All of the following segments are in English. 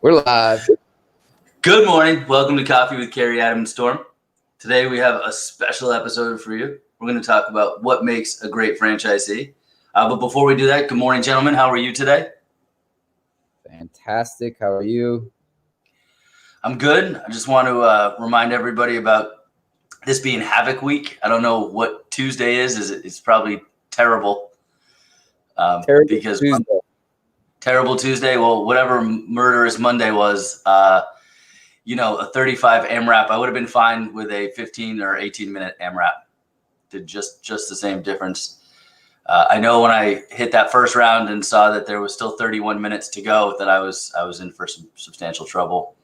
We're live. Good morning. Welcome to Coffee with Carrie, Adam, and Storm. Today we have a special episode for you. We're going to talk about what makes a great franchisee. But before we do that, good morning, gentlemen. How are you today? Fantastic. How are you? I'm good. I just want to remind everybody about this being Havoc Week. I don't know what Tuesday is. It's probably terrible. Because Tuesday. Terrible Tuesday. Well, whatever murderous Monday was, a 35 AMRAP, I would have been fine with a 15 or 18-minute AMRAP. Did just the same difference. I know when I hit that first round and saw that there was still 31 minutes to go, that I was in for some substantial trouble.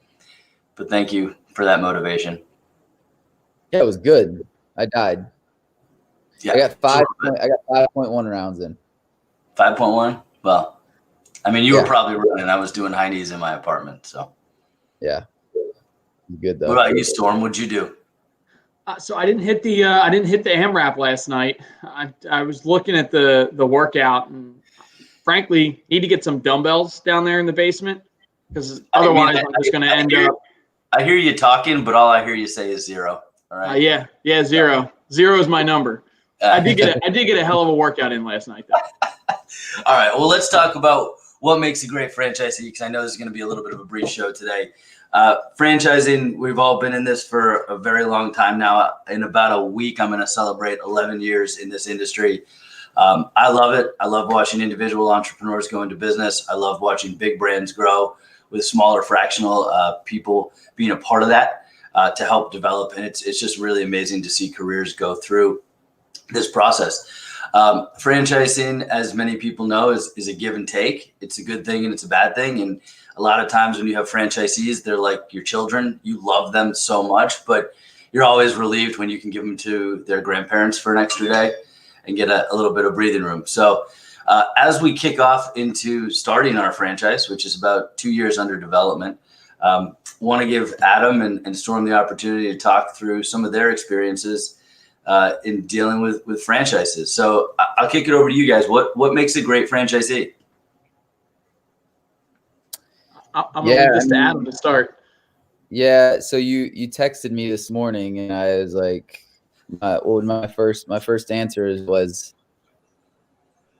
But thank you for that motivation. Yeah, it was good. I died. Yeah, I got 5.1 rounds in. 5.1. Well, I mean, you were probably running. I was doing high knees in my apartment, so. Yeah. Good though. What about you, Storm? What'd you do? So I didn't hit the AMRAP last night. I was looking at the workout, and frankly, need to get some dumbbells down there in the basement because otherwise I'm just going to end up. I hear you talking, but all I hear you say is zero. All right. Yeah, zero. Zero is my number. I did get a hell of a workout in last night, though. All right. Well, let's talk about what makes a great franchisee, because I know this is going to be a little bit of a brief show today. Franchising, we've all been in this for a very long time now. In about a week, I'm going to celebrate 11 years in this industry. I love it. I love watching individual entrepreneurs go into business. I love watching big brands grow with smaller fractional people being a part of that to help develop. And it's just really amazing to see careers go through this process. Franchising, as many people know, is a give and take. It's a good thing and it's a bad thing. And a lot of times when you have franchisees, they're like your children. You love them so much, but you're always relieved when you can give them to their grandparents for an extra day and get a little bit of breathing room. So as we kick off into starting our franchise, which is about 2 years under development, want to give Adam and Storm the opportunity to talk through some of their experiences in dealing with franchises. So I'll kick it over to you guys. What makes a great franchisee? I'm going to leave this to Adam to start. Yeah. So you texted me this morning, and I was like, my first answer was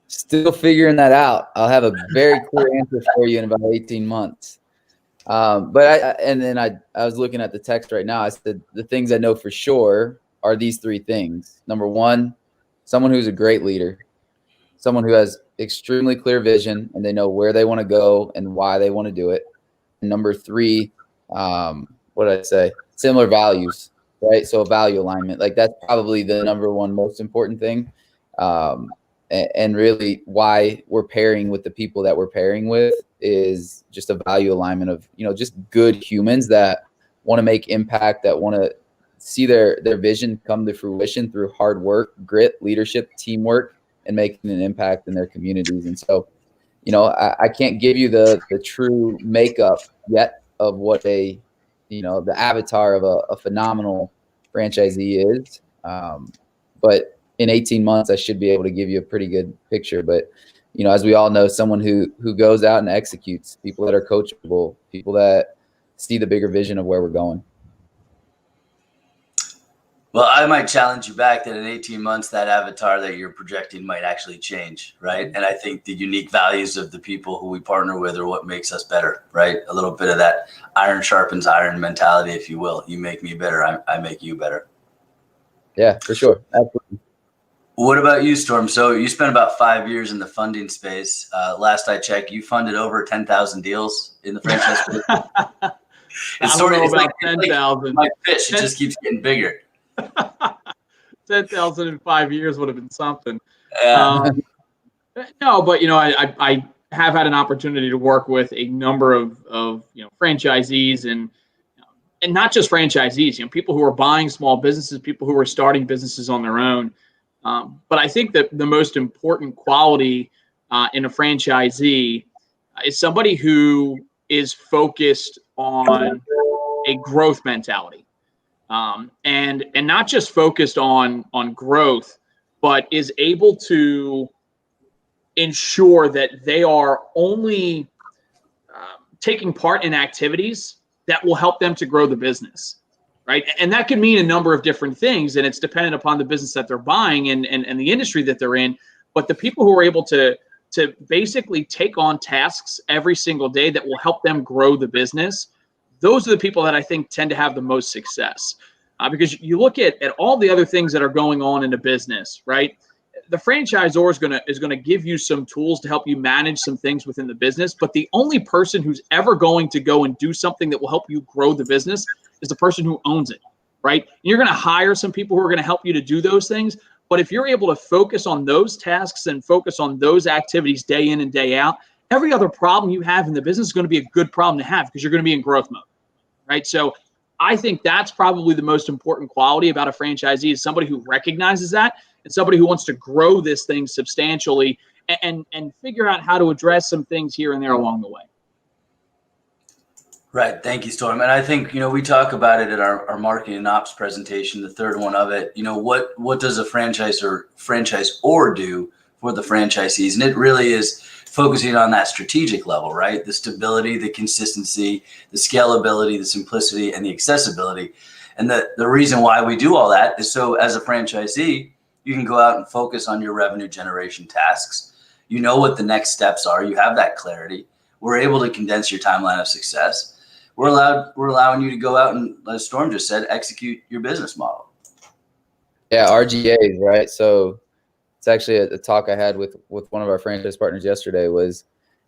still figuring that out. I'll have a very clear answer for you in about 18 months. But I was looking at the text right now. I said the things I know for sure are these three things. Number one, someone who's a great leader, someone who has extremely clear vision and they know where they want to go and why they want to do it. And number three, what did I say? Similar values, right? So value alignment, like that's probably the number one most important thing. And really why we're pairing with the people that we're pairing with is just a value alignment of, just good humans that want to make impact, that want to see their vision come to fruition through hard work, grit, leadership, teamwork, and making an impact in their communities. And so, I can't give you the true makeup yet of what the avatar of a phenomenal franchisee is. But in 18 months, I should be able to give you a pretty good picture. But, as we all know, someone who goes out and executes, people that are coachable, people that see the bigger vision of where we're going. Well, I might challenge you back that in 18 months, that avatar that you're projecting might actually change, right? And I think the unique values of the people who we partner with are what makes us better, right? A little bit of that iron sharpens iron mentality, if you will. You make me better, I make you better. Yeah, for sure. Absolutely. What about you, Storm? So you spent about 5 years in the funding space. Last I checked, you funded over 10,000 deals in the franchise space. I don't know about 10,000. My fish, it just keeps getting bigger. 10,000 in 5 years would have been something. Yeah. No, but I have had an opportunity to work with a number of franchisees and not just franchisees, people who are buying small businesses, people who are starting businesses on their own. But I think that the most important quality in a franchisee is somebody who is focused on a growth mentality. And not just focused on growth, but is able to ensure that they are only taking part in activities that will help them to grow the business, right? And that could mean a number of different things, and it's dependent upon the business that they're buying and the industry that they're in. But the people who are able to basically take on tasks every single day that will help them grow the business, those are the people that I think tend to have the most success. Because you look at all the other things that are going on in a business, right? The franchisor is gonna give you some tools to help you manage some things within the business, but the only person who's ever going to go and do something that will help you grow the business is the person who owns it, right? You're gonna hire some people who are gonna help you to do those things, but if you're able to focus on those tasks and focus on those activities day in and day out, every other problem you have in the business is going to be a good problem to have because you're going to be in growth mode, right? So I think that's probably the most important quality about a franchisee is somebody who recognizes that and somebody who wants to grow this thing substantially and figure out how to address some things here and there along the way. Right. Thank you, Storm. And I think, we talk about it at our marketing and ops presentation, the third one of it. What does a franchisor do for the franchisees? And it really is focusing on that strategic level, right? The stability, the consistency, the scalability, the simplicity, and the accessibility. And the reason why we do all that is so as a franchisee, you can go out and focus on your revenue generation tasks. You know what the next steps are. You have that clarity. We're able to condense your timeline of success. We're allowing you to go out and, as Storm just said, execute your business model. Yeah, RGAs, right? So it's actually a talk I had with one of our franchise partners yesterday was,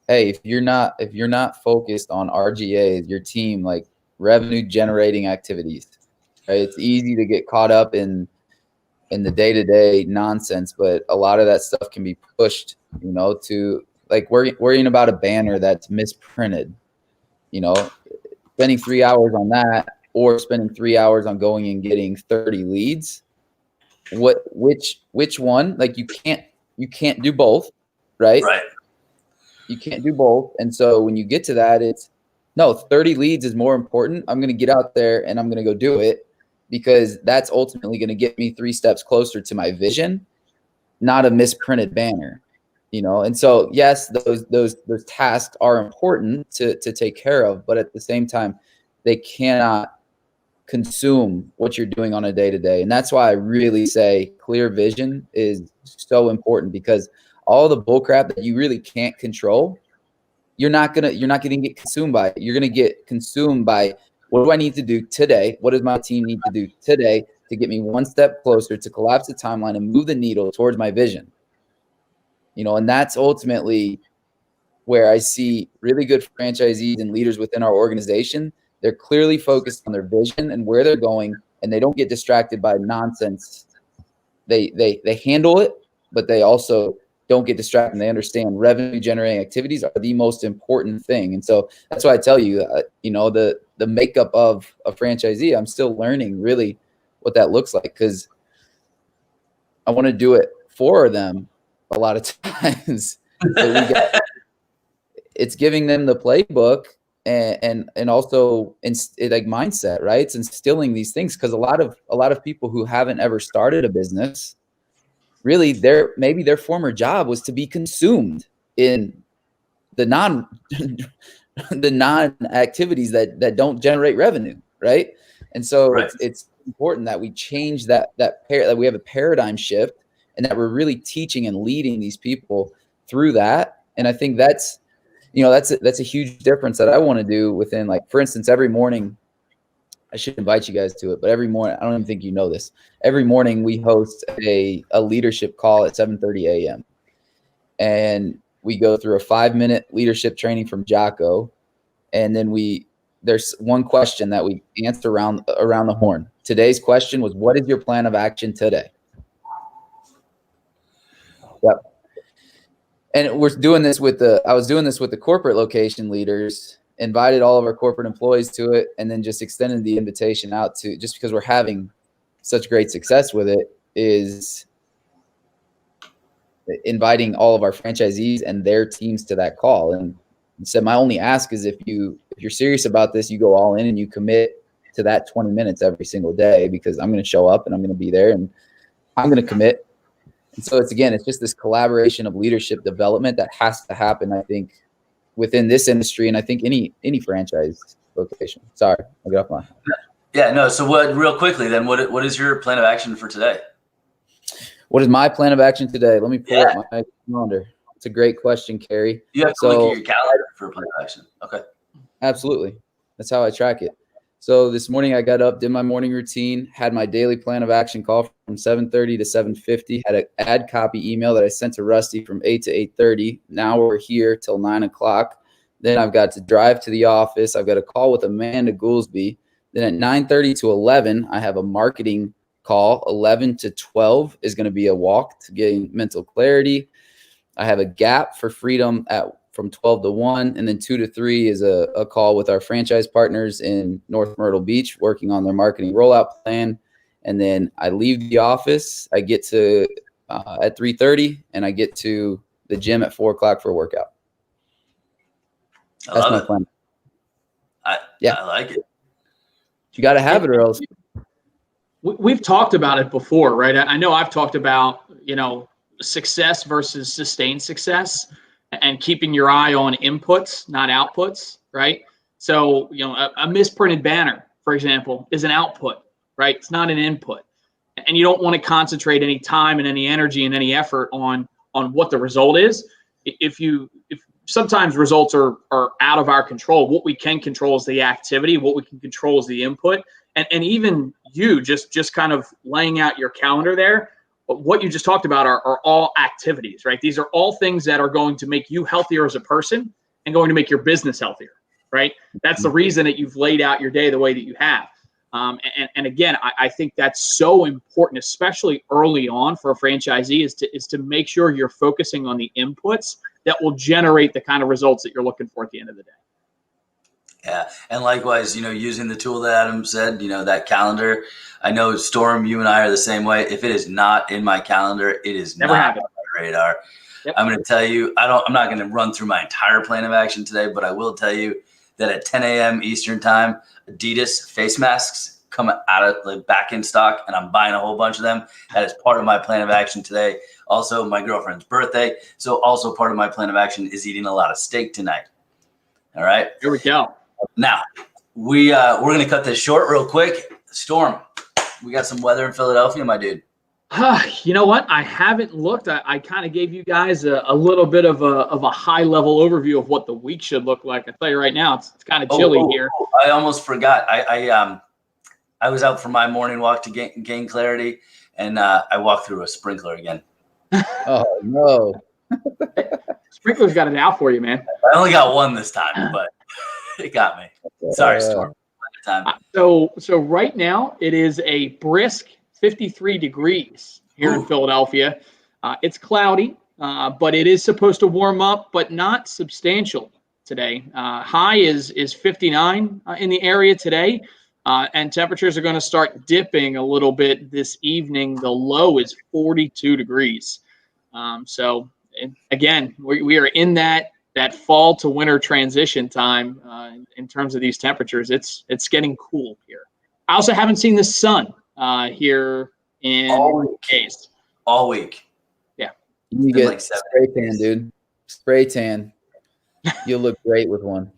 hey, if you're not focused on RGAs, your team, like revenue generating activities, right? It's easy to get caught up in the day-to-day nonsense, but a lot of that stuff can be pushed, to like worrying about a banner that's misprinted, spending 3 hours on that or spending 3 hours on going and getting 30 leads. Which one? Like you can't do both, right? Right. You can't do both. And so when you get to that, it's no, 30 leads is more important. I'm going to get out there and I'm going to go do it because that's ultimately going to get me 3 steps closer to my vision, not a misprinted banner. And so yes, those tasks are important to take care of, but at the same time, they cannot consume what you're doing on a day-to-day. And that's why I really say clear vision is so important because all the bullcrap that you really can't control, you're not gonna get consumed by it. You're gonna get consumed by what do I need to do today? What does my team need to do today to get me one step closer to collapse the timeline and move the needle towards my vision? And that's ultimately where I see really good franchisees and leaders within our organization. They're clearly focused on their vision and where they're going, and they don't get distracted by nonsense. They handle it, but they also don't get distracted. And they understand revenue generating activities are the most important thing. And so that's why I tell you, the makeup of a franchisee, I'm still learning really what that looks like because I want to do it for them a lot of times. It's giving them the playbook and also like mindset, right? It's instilling these things because a lot of people who haven't ever started a business, really maybe their former job was to be consumed in the non activities that don't generate revenue, right? And so right. It's important that we change that we have a paradigm shift and that we're really teaching and leading these people through that. And I think that's a huge difference that I want to do within, like, for instance, every morning, I should invite you guys to it, but every morning, I don't even think you know this. Every morning we host a leadership call at 7:30 a.m. And we go through a 5-minute leadership training from Jocko. And then there's one question that we answer around the horn. Today's question was, what is your plan of action today? Yep. And I was doing this with the corporate location leaders, invited all of our corporate employees to it, and then just extended the invitation out to, just because we're having such great success with it, is inviting all of our franchisees and their teams to that call. And said, my only ask is if you're serious about this, you go all in and you commit to that 20 minutes every single day, because I'm going to show up and I'm going to be there and I'm going to commit. And so it's just this collaboration of leadership development that has to happen, I think, within this industry, and I think any franchise location. Sorry, I'll get off my. Yeah, no. So real quickly then, what is your plan of action for today? What is my plan of action today? Let me pull up my calendar. It's a great question, Carrie. You have to look at your calendar for a plan of action. Okay. Absolutely. That's how I track it. So this morning I got up, did my morning routine, had my daily plan of action call from 7:30 to 7:50, had an ad copy email that I sent to Rusty from 8 to 8:30. Now we're here till 9 o'clock. Then I've got to drive to the office. I've got a call with Amanda Goolsby. Then at 9:30 to 11, I have a marketing call. 11 to 12 is going to be a walk to gain mental clarity. I have a gap for freedom from 12 to 1, and then 2 to 3 is a call with our franchise partners in North Myrtle Beach working on their marketing rollout plan. And then I leave the office. I get to at 3:30, and I get to the gym at 4 o'clock for a workout. That's my plan. I like it. You got to have it, or else. We've talked about it before, right? I know I've talked about, success versus sustained success and keeping your eye on inputs, not outputs, right? So, a misprinted banner, for example, is an output, right? It's not an input. And you don't want to concentrate any time and any energy and any effort on what the result is. If sometimes results are out of our control, what we can control is the activity, what we can control is the input. And even you just kind of laying out your calendar there, what you just talked about are all activities, right? These are all things that are going to make you healthier as a person and going to make your business healthier, right? That's the reason that you've laid out your day the way that you have. And again, I think that's so important, especially early on for a franchisee, is to make sure you're focusing on the inputs that will generate the kind of results that you're looking for at the end of the day. Yeah. And likewise, using the tool that Adam said, that calendar, I know Storm, you and I are the same way. If it is not in my calendar, it is Never not happened. on my radar. Yep. I'm going to tell you, I'm not going to run through my entire plan of action today, but I will tell you that at 10 a.m. Eastern time, Adidas face masks come out of back in stock, and I'm buying a whole bunch of them. That is part of my plan of action today. Also, my girlfriend's birthday. So also part of my plan of action is eating a lot of steak tonight. All right. Here we go. Now, we're going to cut this short real quick. Storm, we got some weather in Philadelphia, my dude. You know what? I haven't looked. I kind of gave you guys a little bit of a high level overview of what the week should look like. I tell you right now, it's kind of chilly here. I almost forgot. I was out for my morning walk to gain clarity, and I walked through a sprinkler again. Oh no! Sprinkler's got it out for you, man. I only got one this time, but it got me. Sorry, Storm. So right now it is a brisk 53 degrees here in Philadelphia. It's cloudy, but it is supposed to warm up, but not substantial today. High is 59 in the area today, and temperatures are going to start dipping a little bit this evening. The low is 42 degrees. So again, we are in that fall to winter transition time in terms of these temperatures. It's getting cool here. I also haven't seen the sun here in days. All week. Yeah. You get spray tan, dude. Spray tan. You'll look great with one.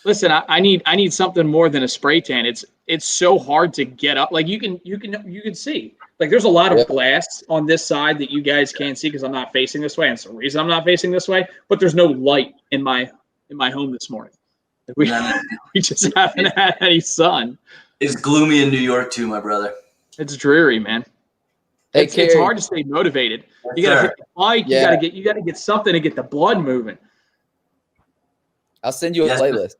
Listen, I need something more than a spray tan. It's so hard to get up. Like you can see. Like there's a lot of glass on this side that you guys can't see because I'm not facing this way. And it's the reason I'm not facing this way. But there's no light in my home this morning. We just haven't had any sun. It's gloomy in New York too, my brother. It's dreary, man. It's hard to stay motivated. You gotta hit the bike. Yeah. You gotta get something to get the blood moving. I'll send you a playlist.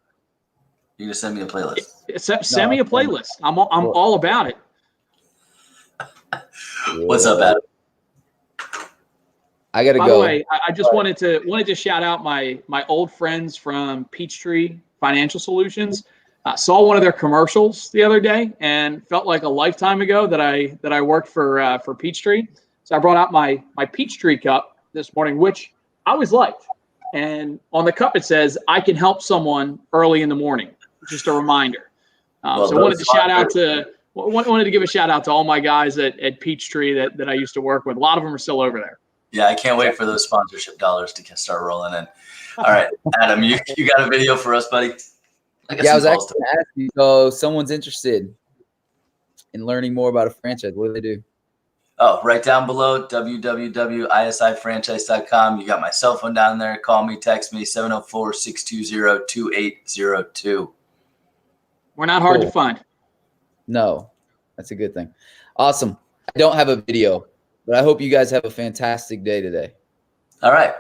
You can send me a playlist. Send me a playlist. I'm all about it. What's up, Adam? I gotta go. By the way, I just wanted to shout out my old friends from Peachtree Financial Solutions. Saw one of their commercials the other day and felt like a lifetime ago that I worked for Peachtree. So I brought out my Peachtree cup this morning, which I always liked. And on the cup it says, "I can help someone early in the morning." Just a reminder. So I wanted to give a shout out to all my guys at Peachtree that I used to work with. A lot of them are still over there. Yeah, I can't wait for those sponsorship dollars to start rolling in. All right, Adam, you got a video for us, buddy? Yeah, I was actually going to ask you. So someone's interested in learning more about a franchise. What do they do? Oh, right down below, www.isifranchise.com. You got my cell phone down there. Call me, text me, 704-620-2802. We're not hard to find. No, that's a good thing. Awesome. I don't have a video, but I hope you guys have a fantastic day today. All right.